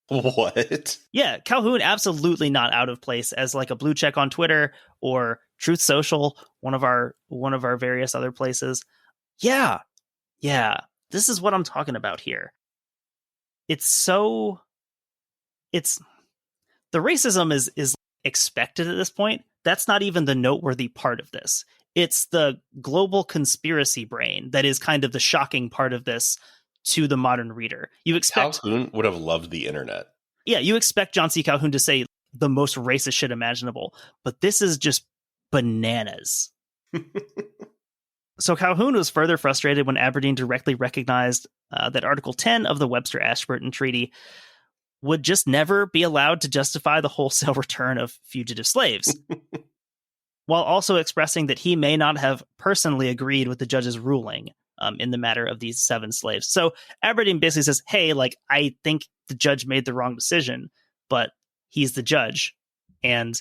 What? Yeah, Calhoun absolutely not out of place as like a blue check on Twitter or Truth Social, one of our various other places. Yeah, this is what I'm talking about here. The racism is expected at this point. That's not even the noteworthy part of this. It's the global conspiracy brain that is kind of the shocking part of this to the modern reader. You expect Calhoun would have loved the internet. Yeah, you expect John C. Calhoun to say the most racist shit imaginable, but this is just bananas. So Calhoun was further frustrated when Aberdeen directly recognized that Article 10 of the Webster-Ashburton Treaty would just never be allowed to justify the wholesale return of fugitive slaves, while also expressing that he may not have personally agreed with the judge's ruling in the matter of these 7 slaves. So Aberdeen basically says, hey, like, I think the judge made the wrong decision, but he's the judge. And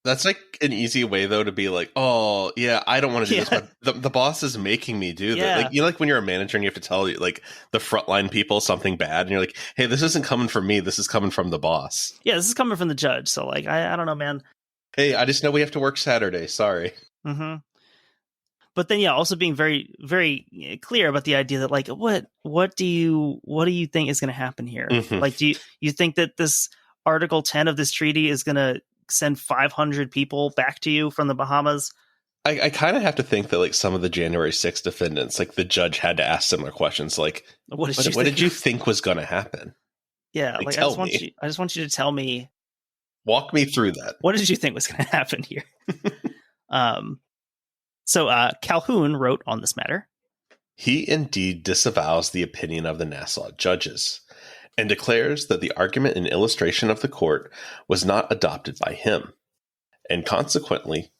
that's like an easy way, though, to be like, oh, yeah, I don't want to do this, but the boss is making me do that. Like, like when you're a manager and you have to tell like the frontline people something bad, and you're like, hey, this isn't coming from me. This is coming from the boss. Yeah, this is coming from the judge. So like, I don't know, man. Hey, I just know we have to work Saturday. Sorry. Mm-hmm. But then, also being very, very clear about the idea that like, what do you think is going to happen here? Mm-hmm. Like, do you think that this Article 10 of this treaty is going to send 500 people back to you from the Bahamas? I kind of have to think that like some of the January 6th defendants, like the judge had to ask similar questions, like, what did you think was going to happen? Yeah, like I just want you to tell me. Walk me through that. What did you think was going to happen here? So Calhoun wrote on this matter. He indeed disavows the opinion of the Nassau judges and declares that the argument and illustration of the court was not adopted by him. And consequently,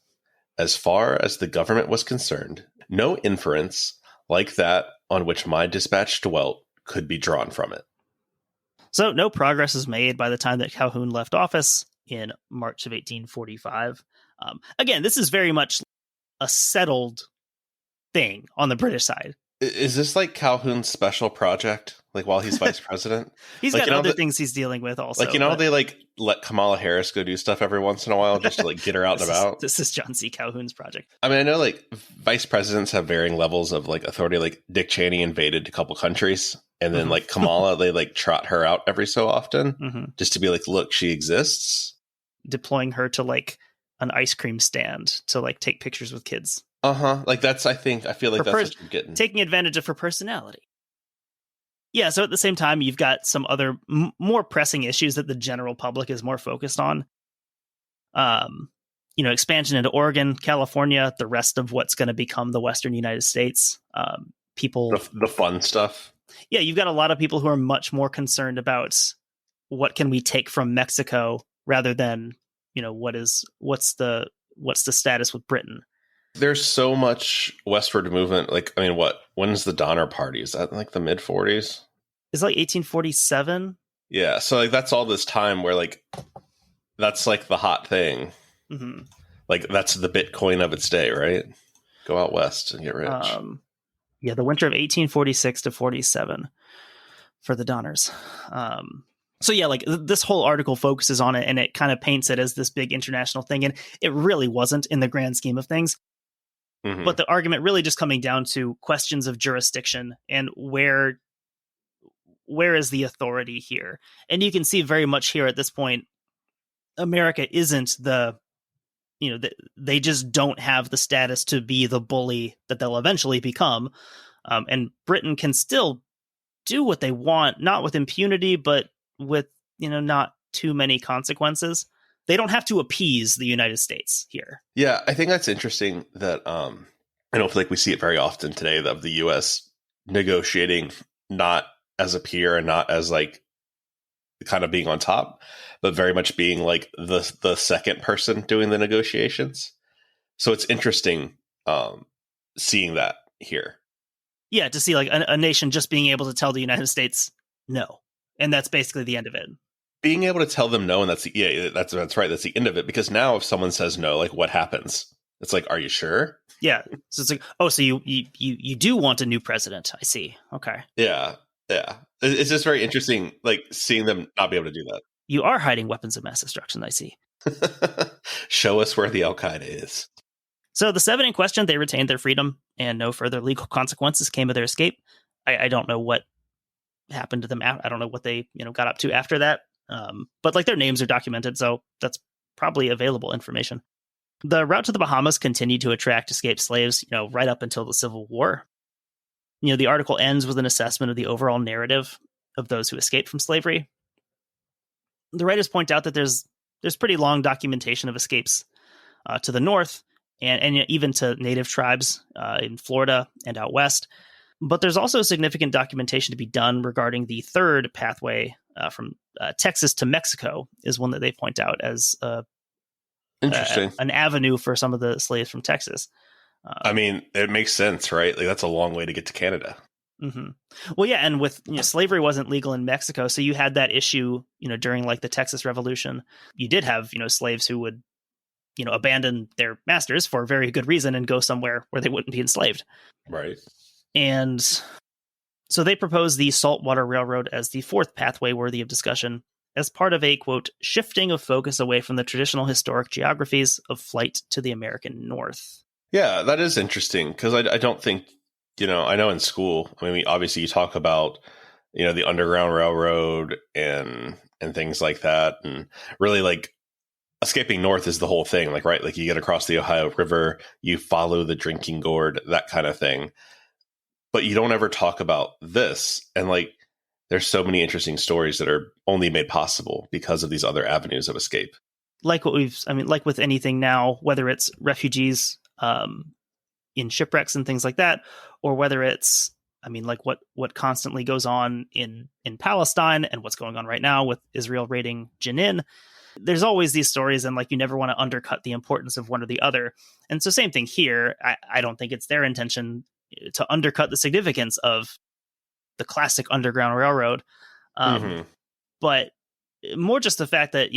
as far as the government was concerned, no inference like that on which my dispatch dwelt could be drawn from it. So no progress is made by the time that Calhoun left office in March of 1845. Again, this is very much a settled thing on the British side. Is this like Calhoun's special project? Like while he's vice president? He's got other things he's dealing with also. Like, they like let Kamala Harris go do stuff every once in a while just to like get her out and about. This is John C. Calhoun's project. I mean, I know like vice presidents have varying levels of like authority. Like Dick Cheney invaded a couple countries. And then like Kamala, they like trot her out every so often just to be like, look, she exists. Deploying her to like an ice cream stand to like take pictures with kids. Like I feel like that's what you're getting. Taking advantage of her personality. Yeah, so at the same time, you've got some other more pressing issues that the general public is more focused on. Expansion into Oregon, California, the rest of what's going to become the Western United States. The fun stuff. Yeah, you've got a lot of people who are much more concerned about what can we take from Mexico rather than, what's the status with Britain. There's so much westward movement. Like, I mean, when's the Donner Party? Is that like the mid 40s? It's like 1847. Yeah. So like, that's all this time where like, that's like the hot thing. Mm-hmm. Like that's the Bitcoin of its day, right? Go out west and get rich. Yeah. The winter of 1846 to 47 for the Donners. So yeah, like this whole article focuses on it and it kind of paints it as this big international thing. And it really wasn't in the grand scheme of things. Mm-hmm. But the argument really just coming down to questions of jurisdiction and where is the authority here? And you can see very much here at this point, America isn't they just don't have the status to be the bully that they'll eventually become. And Britain can still do what they want, not with impunity, but with, not too many consequences. They don't have to appease the United States here. Yeah, I think that's interesting that I don't feel like we see it very often today of the U.S. negotiating not as a peer and not as like kind of being on top, but very much being like the second person doing the negotiations. So it's interesting seeing that here. Yeah, to see like a nation just being able to tell the United States no. And that's basically the end of it. Being able to tell them no, and that's right. That's the end of it. Because now, if someone says no, like what happens? It's like, are you sure? Yeah. So it's like, oh, so you do want a new president? I see. Okay. Yeah. It's just very interesting, like seeing them not be able to do that. You are hiding weapons of mass destruction. I see. Show us where the Al-Qaeda is. So the 7 in question, they retained their freedom, and no further legal consequences came of their escape. I don't know what happened to them. I don't know what they got up to after that. But like their names are documented, so that's probably available information. The route to the Bahamas continued to attract escaped slaves, right up until the Civil War. The article ends with an assessment of the overall narrative of those who escaped from slavery. The writers point out that there's pretty long documentation of escapes to the north and even to native tribes in Florida and out west. But there's also significant documentation to be done regarding the third pathway from Texas to Mexico is one that they point out as interesting, an avenue for some of the slaves from Texas. I mean, it makes sense, right? Like that's a long way to get to Canada. Mm-hmm. Well, yeah, and with slavery wasn't legal in Mexico, so you had that issue. During like the Texas Revolution, you did have slaves who would abandon their masters for a very good reason and go somewhere where they wouldn't be enslaved. Right. And so they proposed the Saltwater Railroad as the fourth pathway worthy of discussion as part of a, quote, shifting of focus away from the traditional historic geographies of flight to the American North. Yeah, that is interesting because I don't think, I know in school, I mean, obviously you talk about, the Underground Railroad and things like that. And really like escaping north is the whole thing. Like, right, like you get across the Ohio River, you follow the drinking gourd, that kind of thing. But you don't ever talk about this. And like, there's so many interesting stories that are only made possible because of these other avenues of escape. Like like with anything now, whether it's refugees in shipwrecks and things like that, or whether it's, like what constantly goes on in Palestine and what's going on right now with Israel raiding Jenin. There's always these stories, and like you never want to undercut the importance of one or the other. And so same thing here. I don't think it's their intention to undercut the significance of the classic Underground Railroad. But more just the fact that,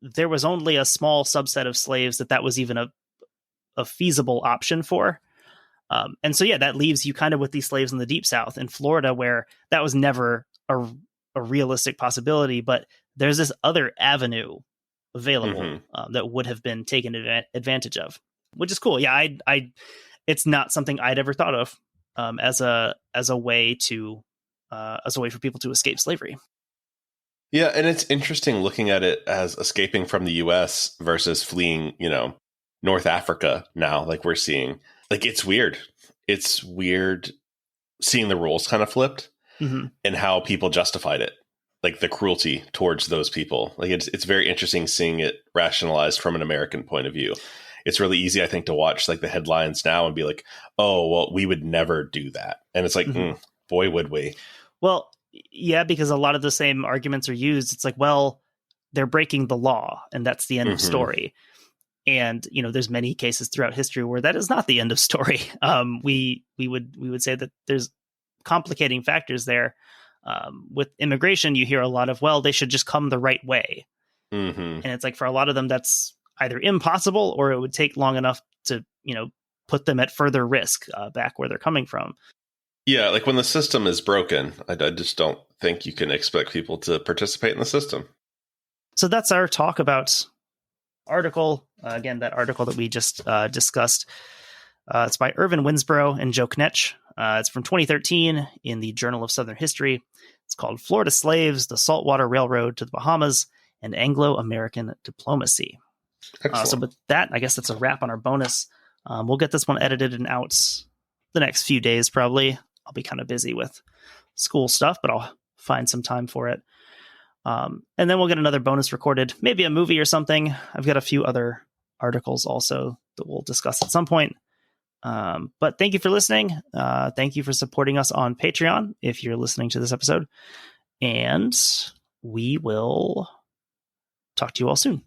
there was only a small subset of slaves that was even a feasible option for. And so, yeah, that leaves you kind of with these slaves in the Deep South in Florida, where that was never a realistic possibility. But there's this other avenue available that would have been taken advantage of, which is cool. Yeah, it's not something I'd ever thought of as a way for people to escape slavery. Yeah, and it's interesting looking at it as escaping from the U.S. versus fleeing, North Africa now, like we're seeing. Like, it's weird. It's weird seeing the roles kind of flipped and how people justified it, like the cruelty towards those people. Like, it's very interesting seeing it rationalized from an American point of view. It's really easy, I think, to watch like the headlines now and be like, oh, well, we would never do that. And it's like, boy, would we. Well, yeah, because a lot of the same arguments are used. It's like, well, they're breaking the law, and that's the end of story. And, there's many cases throughout history where that is not the end of story. We would say that there's complicating factors there. With immigration, you hear a lot of, well, they should just come the right way. And it's like, for a lot of them, that's either impossible, or it would take long enough to, put them at further risk back where they're coming from. Yeah, like when the system is broken, I just don't think you can expect people to participate in the system. So that's our talk about article. Again, that article that we just discussed. It's by Irvin Winsboro and Joe Knetsch. It's from 2013 in the Journal of Southern History. It's called Florida Slaves, the Saltwater Railroad to the Bahamas, and Anglo-American Diplomacy. So with that, I guess that's a wrap on our bonus. We'll get this one edited and out the next few days, probably. I'll be kind of busy with school stuff, but I'll find some time for it. And then we'll get another bonus recorded, maybe a movie or something. I've got a few other articles also that we'll discuss at some point. But thank you for listening. Thank you for supporting us on Patreon if you're listening to this episode. And we will talk to you all soon.